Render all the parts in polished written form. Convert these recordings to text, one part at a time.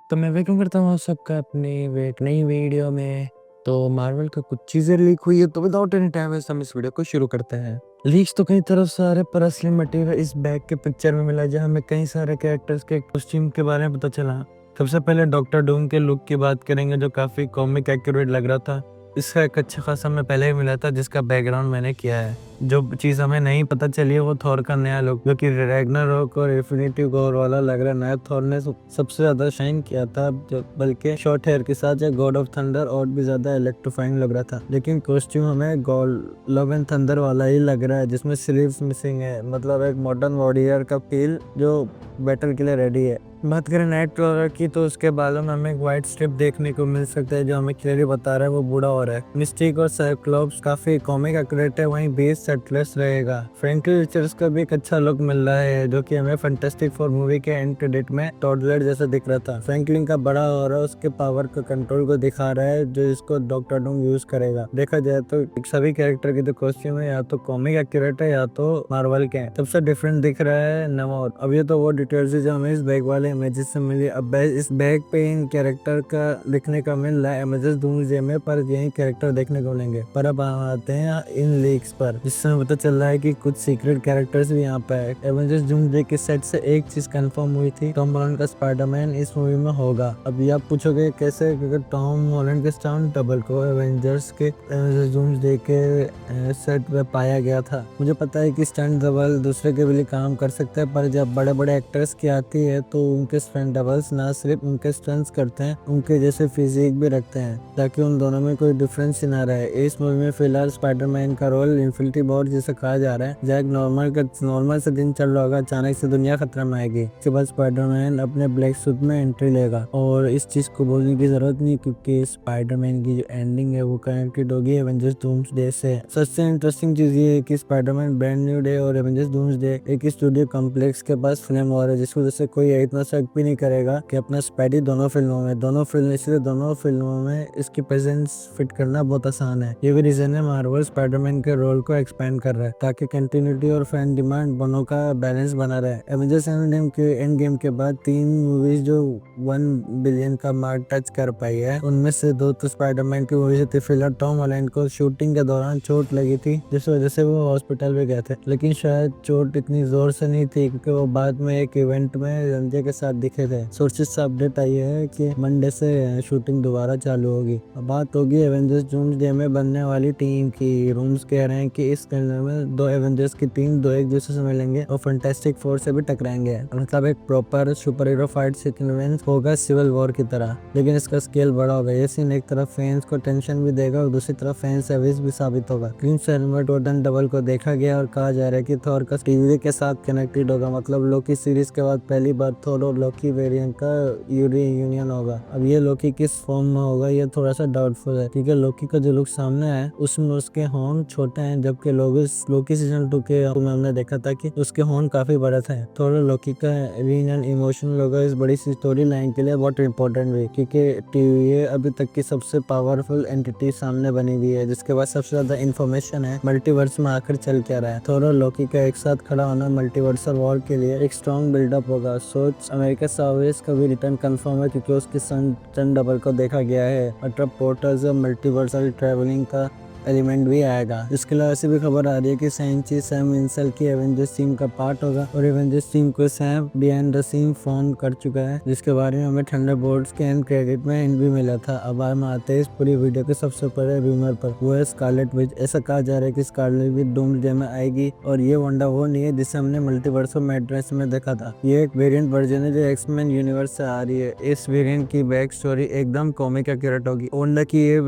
तो मैं वेलकम करता हूँ आप सबका अपनी एक नई वीडियो में। तो मार्वल का कुछ चीज़ें लीक हुई है, तो विदाउट एनी टाइम वेस्ट हम इस वीडियो को शुरू करते हैं। लीक्स तो कई तरफ से आ रहे, पर असली मटेरियल इस बैग के पिक्चर में मिला, जहाँ हमें कई सारे कैरेक्टर्स के कॉस्ट्यूम के बारे में पता चला। सबसे पहले डॉक्टर डूम के लुक की बात करेंगे, जो काफ़ी कॉमिक एक्यूरेट लग रहा था। इसका एक अच्छा खासा हमें पहले ही मिला था, जिसका बैकग्राउंड मैंने किया है। जो चीज़ हमें नहीं पता चली है, वो थॉर का नया लुक, जो कि रैग्नारोक और इन्फिनिटी वॉर वाला लग रहा है। नया थॉर ने सबसे ज्यादा शाइन किया था, जो बल्कि शॉर्ट हेयर के साथ या गॉड ऑफ थंडर और भी ज्यादा इलेक्ट्रीफाइंग लग रहा था। लेकिन कॉस्ट्यूम हमें गॉड लव एंड थंडर वाला ही लग रहा है, जिसमें स्लीव्स मिसिंग है। मतलब एक मॉडर्न वॉरियर का फील जो बैटल के लिए रेडी है। बात करें नाइट क्रॉलर की, तो उसके बालों में हमें एक व्हाइट स्ट्रिप देखने को मिल सकता है, जो हमें क्लियरली बता रहा है वो बूढ़ा हो रहा है। मिस्टिक और साइक्लोप्स काफी कॉमिक एक्यूरेट है, वहीं बेस सेटलेस रहेगा। फ्रैंकली रिचर्ड्स का भी एक अच्छा लुक मिल रहा है, जो कि हमें फैंटास्टिक फोर मूवी के एंड क्रेडिट में टॉडलर जैसा दिख रहा था। फ्रैंकलिन का बड़ा हो रहा है, उसके पावर का कंट्रोल को दिखा रहा है, जो इसको डॉक्टर डूम यूज करेगा। देखा जाए तो सभी कैरेक्टर के जो कॉस्ट्यूम है, या तो कॉमिक एक्यूरेट है या तो मार्वल के हैं। सबसे डिफरेंट दिख रहा है नमोर। अब ये तो वो डिटेल्स है जो हमें इस बैग वाले इमेजेस से मिली। अब इस बैग पे इन कैरेक्टर का दिखने का मिल रहा है इमेजेस डूम्सडे में, पर यही कैरेक्टर देखने को मिलेंगे। पर अब आते हैं इन लीक्स पर, जिससे हमें पता चल रहा है कि कुछ सीक्रेट कैरेक्टर्स भी यहाँ पे है। एवेंजर्स डूम्सडे के सेट से एक चीज कंफर्म हुई थी, टॉम हॉलैंड का स्पाइडरमैन इस मूवी में होगा। अब ये आप पूछोगे कैसे, क्योंकि टॉम हॉलैंड के स्टंट डबल को एवेंजर्स डूम्सडे के सेट पे पाया गया था। मुझे पता है कि स्टंट डबल दूसरे के लिए काम कर सकते हैं, पर जब बड़े बड़े एक्टर्स की आती है तो उनके स्टंट डबल्स ना सिर्फ उनके स्टंट्स करते हैं, उनके जैसे फिजिक भी रखते हैं, ताकि उन दोनों में कोई डिफरेंस ही ना रहे। इस मूवी में फिलहाल स्पाइडरमैन का रोल इन्फिनिटी वॉर जैसे कहा जा रहा है। जैक नॉर्मल से दिन चल रहा होगा, अचानक से दुनिया खतरा में आएगी। इसके बाद स्पाइडरमैन अपने ब्लैक सूट में एंट्री लेगा, और इस चीज को बोलने की जरूरत नहीं, क्योंकि स्पाइडरमैन की जो एंडिंग है वो कनेक्टेड होगी एवेंजर्स डूम्सडे से। सबसे इंटरेस्टिंग चीज ये है कि स्पाइडरमैन ब्रांड न्यू डे और एवेंजर्स डूम्सडे एक स्टूडियो कॉम्प्लेक्स के पास फिल्म हो रहा है, जिसकी वजह से कोई इतना शक भी नहीं करेगा कि अपना स्पाइडी दोनों फिल्मों में इसकी प्रेजेंस फिट करना बहुत आसान है। ये भी रीजन है मार्वल स्पाइडरमैन के रोल को एक्सपेंड कर रहा है, ताकि कंटिन्यूटी और फैन डिमांड दोनों का बैलेंस बना रहे। एवेंजर्स एंड गेम के बाद 3 मूवीज जो 1 बिलियन का मार्क टच कर पाई है, उनमें से 2 तो स्पाइडरमैन की मूवी थी। फिलहाल टॉम हॉलैंड को शूटिंग के दौरान चोट लगी थी, जिस वजह से वो हॉस्पिटल में गए थे, लेकिन शायद चोट इतनी जोर से नहीं थी, क्योंकि वो बाद में एक इवेंट में रंजे के साथ दिखे थे। सोर्सेज से अपडेट आई है कि मंडे से शूटिंग दोबारा चालू होगी। अब बात होगी एवेंजर्स डूम्सडे में बनने वाली टीम की। रूम्स कह रहे हैं कि इस फिल्म में 2 एवेंजर्स की टीम 2 एक दूसरे से मिलेंगे और फैंटास्टिक फोर से भी टकराएंगे। मतलब एक proper super hero fight sequence होगा सिविल वॉर की तरह, लेकिन इसका स्केल बड़ा होगा। ये सीन एक तरफ फैंस को टेंशन भी देगा और दूसरी तरफ फैन सर्विस भी साबित होगा। क्रिस हेम्सवर्थ और डबल को देखा गया और कहा जा रहा है कि थॉर का टीवी के साथ कनेक्टेड होगा। मतलब लोकी सीरीज के बाद पहली बार थॉर और लोकी वेरिएंट का यूनियन होगा। अब ये लोकी किस फॉर्म में होगा, ये थोड़ा सा डाउटफुल है, क्योंकि लोकी का जो लुक सामने है उसमें उसके हॉर्न छोटे हैं, जबकि लोकी सीजन 2 के में हमने देखा था कि उसके हॉर्न काफी बड़े थे। थॉर और लोकी का रीयूनियन इमोशनल होगा इस बड़ी सी स्टोरी लाइन के लिए बहुत इंपॉर्टेंट भी, क्योंकि ये अभी तक की सबसे पावरफुल एंटिटी सामने बनी हुई है, जिसके बाद सबसे ज्यादा इन्फॉर्मेशन है मल्टीवर्स में आखिर चल क्या रहा है। थॉर और लोकी का एक साथ खड़ा होना मल्टीवर्सल वॉर के लिए एक स्ट्रॉन्ग बिल्डअप होगा। सोच अमेरिका सावेज का भी रिटर्न कंफर्म है, क्योंकि उसके सन डबल को देखा गया है। अट्रा पोर्टल्स और मल्टीवर्सल ट्रैवलिंग का एलिमेंट भी आएगा। इसके अलावा ऐसी भी खबर आ रही है कि सैंची सैम विंसल की एवेंजर्स टीम का पार्ट होगा, और एवेंजर्स टीम को Sam behind the scene phone कर चुका है, जिसके बारे में हमें थंडरबोल्ट्स के एंड क्रेडिट में हिंट भी मिला था। अब हम आते हैं इस पूरी वीडियो के सबसे बड़े रूमर पर, वो है स्कारलेट विच। ऐसा कहा जा रहा है कि स्कारलेट विच डूम्सडे में आएगी, और ये वंडा वो नहीं है जिसे हमने मल्टीवर्स ऑफ मैडनेस में देखा था। ये एक वेरिएंट वर्जन है जो एक्समैन यूनिवर्स से आ रही है। इस वेरिएंट की बैक स्टोरी एकदम कॉमिक एक्यूरेट होगी। वंडा की ये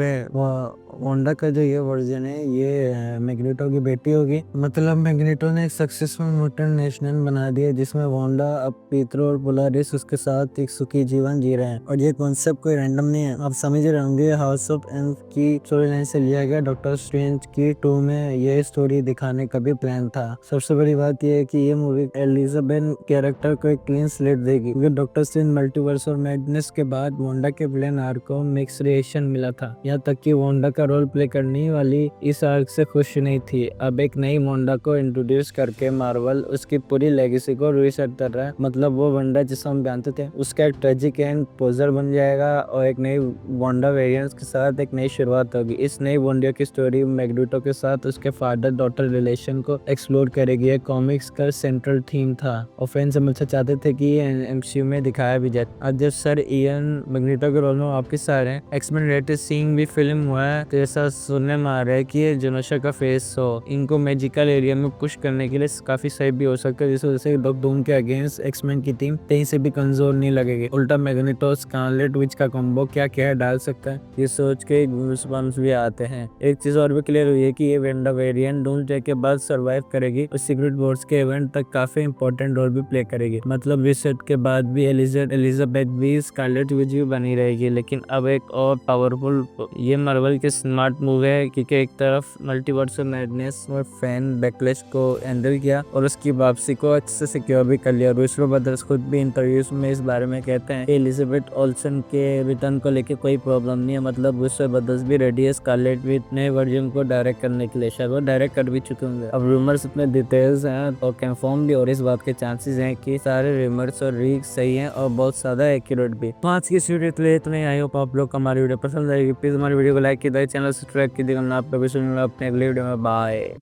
वोंडा का जो ये वर्जन है, ये मैग्नेटो की बेटी होगी। मतलब मैग्नेटो ने एक सक्सेसफुल म्यूटेंट नेशनल बना दिया, जिसमें वोंडा अब पीटरो और पोलारिस उसके साथ एक सुखी जीवन जी रहे हैं। और ये कॉन्सेप्ट कोई रैंडम नहीं है, आप समझ रहे होंगे। हाउस ऑफ एम की स्टोरी लाइन से लिया गया। डॉक्टर स्ट्रेंज की 2 में ये स्टोरी दिखाने का भी प्लान था। सबसे बड़ी बात यह है कि ये मूवी एलिजाबेथ कैरेक्टर को एक क्लीन स्लेट देगी, क्योंकि डॉक्टर स्ट्रेंज मल्टीवर्स और मैडनेस के बाद वोंडा के विलेन आर्क को मिक्स रिएक्शन मिला था। यहाँ तक कि वोंडा का रोल प्ले करनी वाली इस आर्क से खुश नहीं थी। अब एक नई वांडा को इंट्रोड्यूस करके मार्वल उसकी पूरी लेगेसी को रीसेट कर रहा है। मतलब वो वांडा जिसे हम जानते थे उसका एक ट्रेजिक एंड पोजर बन जाएगा और एक नई वांडा वेरिएंट्स के साथ एक नई शुरुआत होगी। इस नई वांडा की स्टोरी मैग्नेटो के साथ उसके फादर डॉटर रिलेशन को एक्सप्लोर करेगी। ये कॉमिक्स का सेंट्रल थीम था और फैंस हमेशा चाहते थे कि ये एमसीयू में दिखाया भी जाए। आज जब सर इयन मैग्नेटो के रोल में वापस आ रहे हैं, एक्स-मेन रेटेड सीइंग भी फिल्म हुआ है, तो ऐसा सुनने में आ रहा है कि ये जेनोशा का फेस हो इनको मैजिकल एरिया में पुश करने के लिए काफी सही भी हो सकता है, जिस वजह से डॉक्टर डूम के अगेंस्ट एक्स-मेन की टीम कहीं से भी कमजोर नहीं लगेगी। उल्टा मैग्नेटो स्कारलेट विच का कॉम्बो क्या क्या डाल सकता है, ये सोच के गूज़बम्प्स भी आते हैं। एक चीज और भी क्लियर हुई है कि ये वेंडा वेरिएंट डूम्सडे के बाद सर्वाइव करेगी और सीक्रेट वॉर्स के इवेंट तक काफी इंपॉर्टेंट रोल भी प्ले करेगी। मतलब रीसेट के बाद भी एलिजाबेथ भी स्कारलेट विच भी बनी रहेगी, लेकिन अब एक और पावरफुल। ये मार्वल के स्मार्ट मूव है क्योंकि एक तरफ मल्टीवर्स मैडनेस और फैन बैकलैश को हैंडल किया और उसकी वापसी को अच्छे से सिक्योर भी कर लिया। रूसो ब्रदर्स खुद भी इंटरव्यूज में इस बारे में कहते हैं कि एलिजाबेथ ओल्सन के रिटर्न को लेकर कोई प्रॉब्लम नहीं है। मतलब रूसो ब्रदर्स भी रेडी है स्कारलेट विच नए वर्जन को डायरेक्ट करने के लिए, शायद वो डायरेक्ट कर भी चुके होंगे। अब रूमर्स इतने डिटेल्स हैं और कंफर्म भी और इस बात के चांसेस हैं कि सारे रूमर्स और रीक्स सही हैं और बहुत ज्यादा एक्यूरेट भी। तो आज की वीडियो के लिए इतने आई होप आप लोग हमारी वीडियो पसंद आएगी। प्लीज हमारी वीडियो को लाइक कीजिए, चैनल सब्सक्राइब कीजिएगा। आप कभी सुनिएगा अपने अगले वीडियो में। बाय।